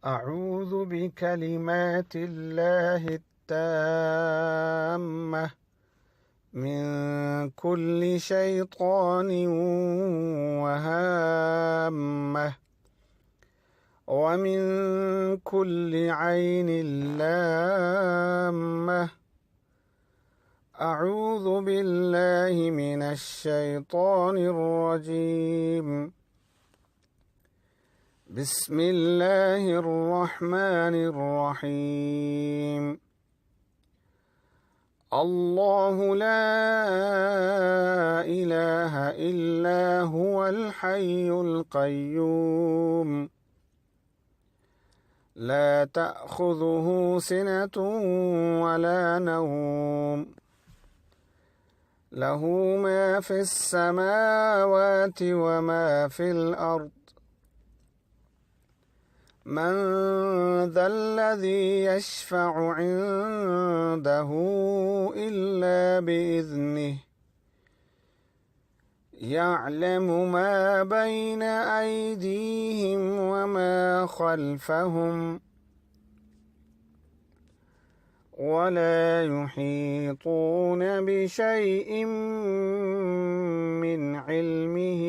أعوذ بكلمات الله التامة من كل شيطان وهامة ومن كل عين لامة. أعوذ بالله من الشيطان الرجيم. بسم الله الرحمن الرحيم. الله لا إله إلا هو الحي القيوم لا تأخذه سنة ولا نوم له ما في السماوات وما في الأرض. من ذا الذي يشفع عنده إلا بإذنه يعلم ما بين أيديهم وما خلفهم ولا يحيطون بشيء من علمه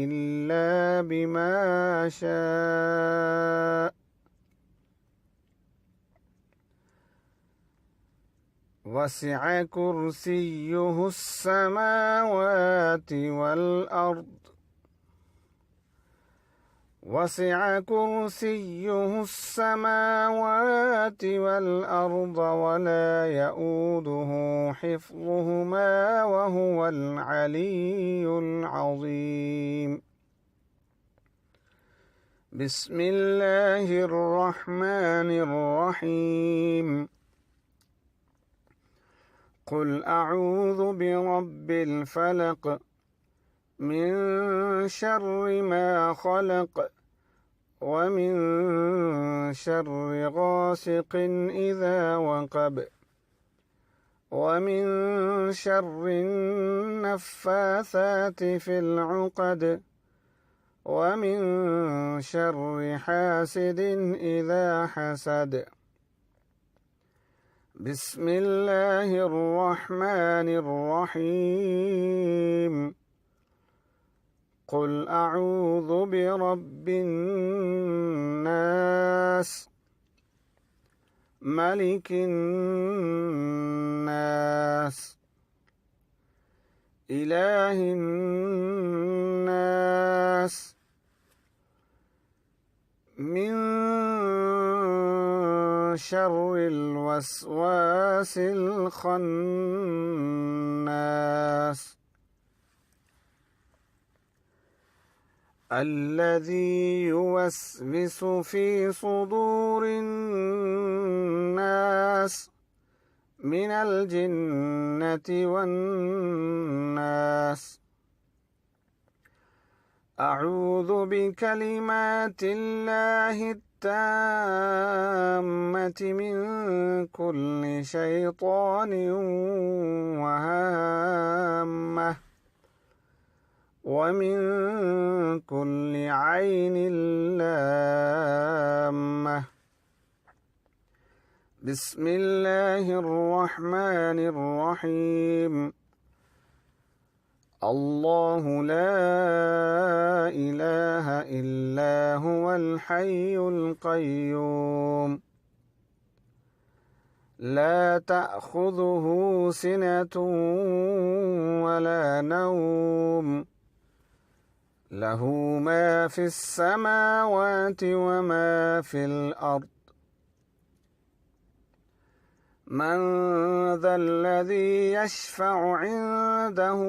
إلا بما شاء وسع كرسيه السماوات والأرض ولا يؤوده حفظهما وهو العلي العظيم. بسم الله الرحمن الرحيم. قل أعوذ برب الفلق من شر ما خلق ومن شر غاسق إذا وقب ومن شر النفاثات في العقد ومن شر حاسد إذا حسد. بسم الله الرحمن الرحيم. قل أعوذ برب الناس ملك الناس إله الناس من شر الوسواس الخناس الذي يوسوس في صدور الناس من الجنة والناس. أعوذ بكلمات الله التامة من كل شيطان وهامة ومن كل عين لامة. بسم الله الرحمن الرحيم. الله لا إله إلا هو الحي القيوم لا تأخذه سنة ولا نوم له ما في السماوات وما في الأرض. من ذا الذي يشفع عنده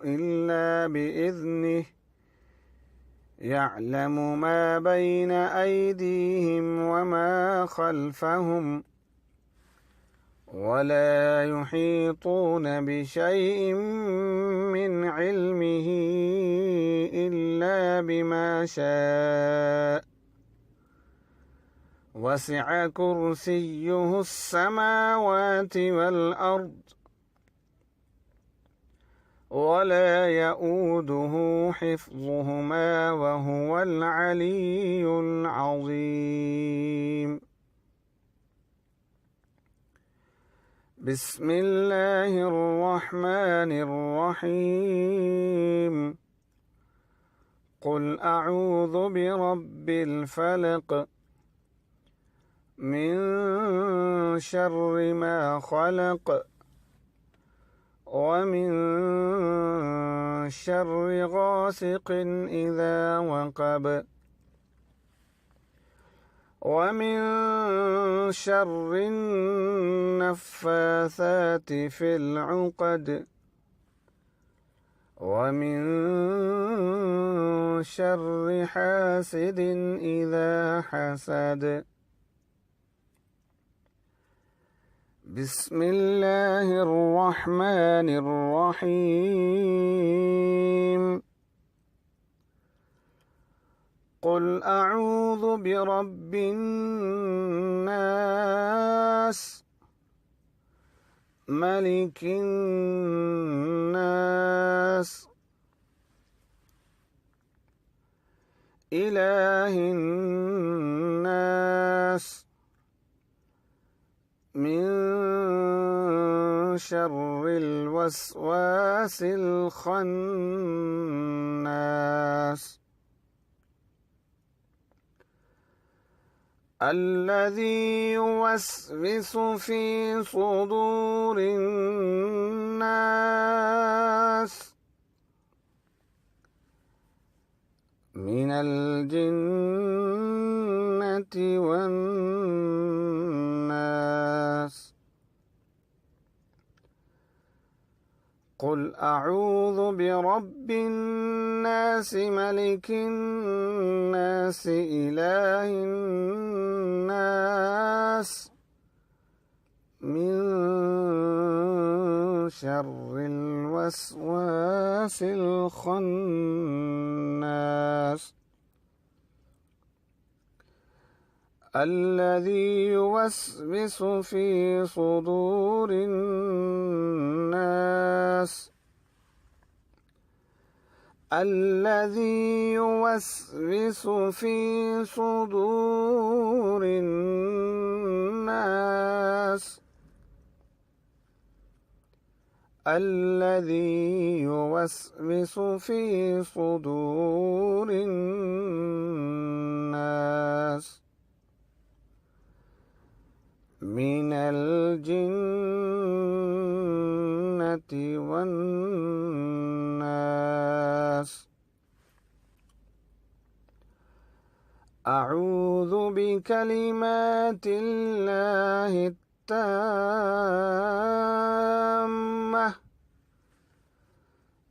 إلا بإذنه يعلم ما بين أيديهم وما خلفهم ولا يحيطون بشيء من علمه إلا بما شاء وسع كرسيه السماوات والأرض ولا يؤوده حفظهما وهو العلي العظيم. بسم الله الرحمن الرحيم. قل أعوذ برب الفلق من شر ما خلق ومن شر غاسق إذا وقب ومن شر النفاثات في العقد ومن شر حاسد إذا حسد. بسم الله الرحمن الرحيم. قل أعوذ برب الناس ملك الناس إله الناس من شر الوسواس الخناس الذي يوسوس في صدور الناس من الجنة والناس. قل أعوذ برب الناس ملك الناس إله الناس من شر الوسواس الخناس الذي يوسوس في صدور الناس الذي يوسوس في صدور الناس الذي يوسوس في صدور الناس من الجنة والناس. أعوذ بكلمات الله التامة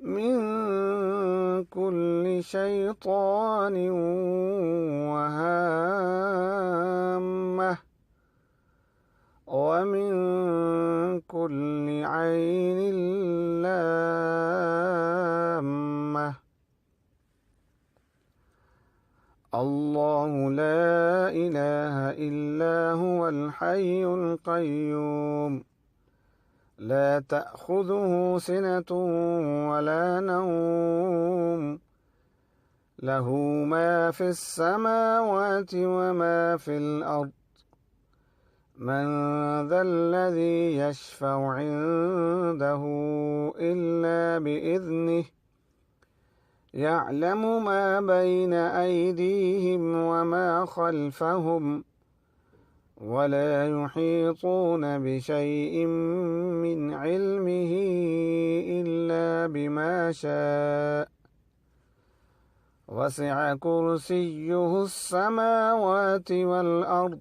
من كل شيطان وهامة ومن كل عين لامة. الله لا إله إلا هو الحي القيوم لا تأخذه سنة ولا نوم له ما في السماوات وما في الأرض من ذا الذي يشفع عنده إلا بإذنه يعلم ما بين أيديهم وما خلفهم ولا يحيطون بشيء من علمه إلا بما شاء وسع كرسيه السماوات والأرض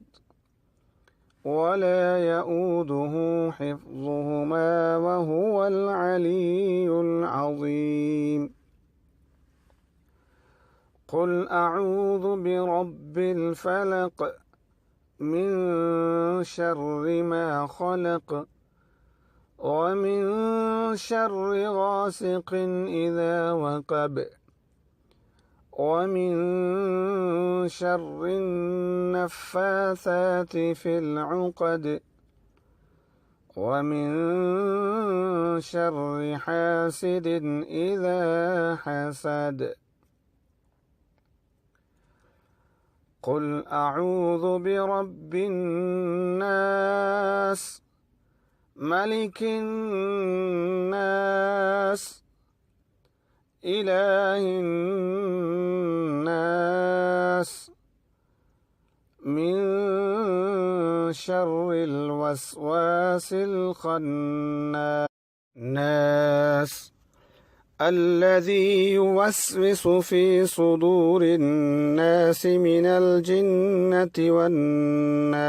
ولا يؤوده حفظهما وهو العلي العظيم. قل أعوذ برب الفلق من شر ما خلق ومن شر غاسق إذا وقب ومن شر النفاثات في العقد ومن شر حاسد إذا حسد. قل أعوذ برب الناس ملك الناس إله الناس من شر الوسواس الخناس الذي يوسوس في صدور الناس من الجنة والناس.